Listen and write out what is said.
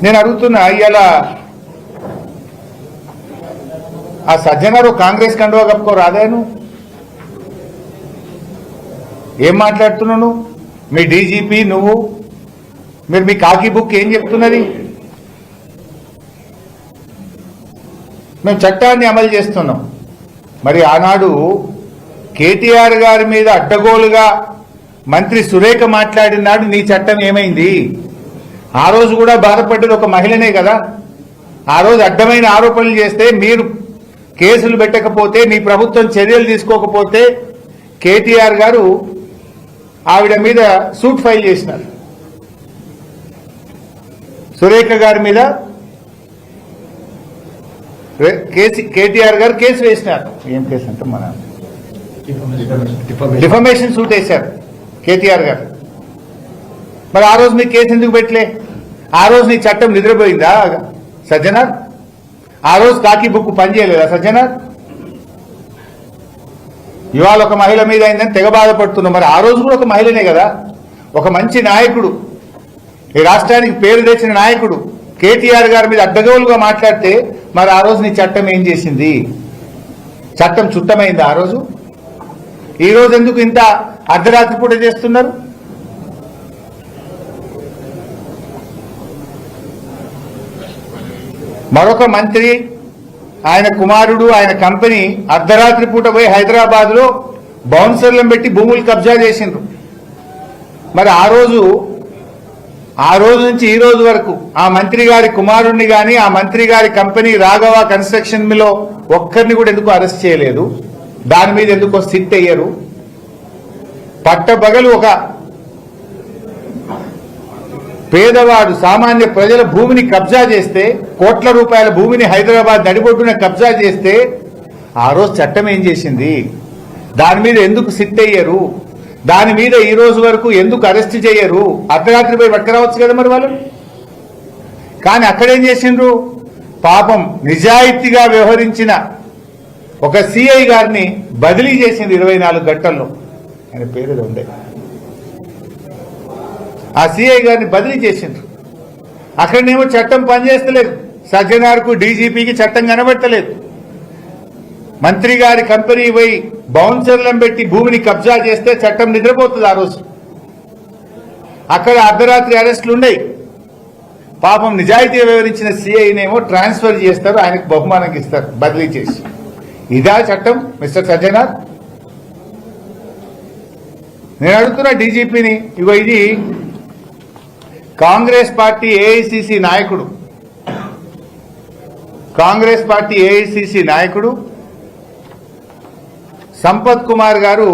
నేను అడుగుతున్నా, ఇవాళ ఆ సజ్జనారు కాంగ్రెస్ కండువా కప్పుకో రాదాను, ఏం మాట్లాడుతున్నావు? మీ డీజీపీ నువ్వు మీరు మీ కాకి బుక్ ఏం చెప్తున్నది? మేము చట్టాన్ని అమలు చేస్తున్నాం. మరి ఆనాడు కేటీఆర్ గారి మీద అడ్డగోలుగా మంత్రి సురేఖ మాట్లాడినాడు, నీ చట్టం ఏమైంది? ఆ రోజు కూడా బాధపడ్డది ఒక మహిళనే కదా. ఆ రోజు అడ్డమైన ఆరోపణలు చేస్తే మీరు కేసులు పెట్టకపోతే, మీ ప్రభుత్వం చర్యలు తీసుకోకపోతే కేటీఆర్ గారు ఆవిడ మీద సూట్ ఫైల్ చేసినారు. సురేఖ గారి మీద కేటీఆర్ గారు కేసు వేసినారు. ఏం కేసు అంటే మన డిఫమేషన్ సూట్ వేశారు కేటీఆర్ గారు. మరి ఆ రోజు మీకు కేసు ఎందుకు పెట్టలే? ఆ రోజు నీ చట్టం నిద్రపోయిందా సజ్జనార్? ఆ రోజు కాకి బుక్ పనిచేయలేదా సజ్జనార్? ఇవాళ ఒక మహిళ మీద అయిందని తెగ బాధపడుతున్నాం. మరి ఆ రోజు కూడా ఒక మహిళనే కదా, ఒక మంచి నాయకుడు, ఈ రాష్ట్రానికి పేరు తెచ్చిన నాయకుడు కేటీఆర్ గారి మీద అడ్డగోలుగా మాట్లాడితే మరి ఆ రోజు నీ చట్టం ఏం చేసింది? చట్టం చుట్టమైంది ఆ రోజు? ఈ రోజు ఎందుకు ఇంత అర్ధరాత్రి పూట చేస్తున్నారు? మరొక మంత్రి, ఆయన కుమారుడు, ఆయన కంపెనీ అర్ధరాత్రి పూట పోయి హైదరాబాద్ లో బౌన్సర్లను పెట్టి భూములు కబ్జా చేసిండ్రు. మరి ఆ రోజు నుంచి ఈ రోజు వరకు ఆ మంత్రి గారి కుమారుడిని గాని, ఆ మంత్రి గారి కంపెనీ రాఘవ కన్స్ట్రక్షన్ లో ఒక్కరిని కూడా ఎందుకు అరెస్ట్ చేయలేదు? దాని మీద ఎందుకు సిట్ అయ్యారు? పట్టబగలు ఒక పేదవాడు సామాన్య ప్రజల భూమిని కబ్జా చేస్తే, కోట్ల రూపాయల భూమిని హైదరాబాద్ నడిబొడ్డున కబ్జా చేస్తే ఆ రోజు చట్టం ఏం చేసింది? దాని మీద ఎందుకు సిట్ అయ్యారు? దాని మీద ఈ రోజు వరకు ఎందుకు అరెస్ట్ చేయరు? అర్ధరాత్రి పోయి పట్టుకురావచ్చు కదా మరి వాళ్ళు. కానీ అక్కడేం చేసిండ్రు? పాపం నిజాయితీగా వ్యవహరించిన ఒక సిఐ గారిని బదిలీ చేసింది 24 గంటల్లో. ఆయన పేరు ఉండే, ఆ సిఐ గారిని బదిలీ చేసిండ్రు. అక్కడనేమో చట్టం పనిచేస్తలేదు, సజ్జనార్కు డీజీపీకి చట్టం కనబడతలేదు. మంత్రి గారి కంపెనీ పోయి బౌన్సర్లను పెట్టి భూమిని కబ్జా చేస్తే చట్టం నిద్రపోతుంది ఆ రోజు. అక్కడ అర్ధరాత్రి అరెస్టులు ఉన్నాయి. పాపం నిజాయితీగా వివరించిన సిఐనేమో ట్రాన్స్ఫర్ చేస్తారు, ఆయనకు బహుమానం ఇస్తారు బదిలీ చేసి. ఇదా చట్టం మిస్టర్ సజ్జనార్? నేను అడుగుతున్నా డీజీపీని, ఇగో ఇది కాంగ్రెస్ పార్టీ ఏఐసిసి నాయకుడు సంపత్ కుమార్ గారు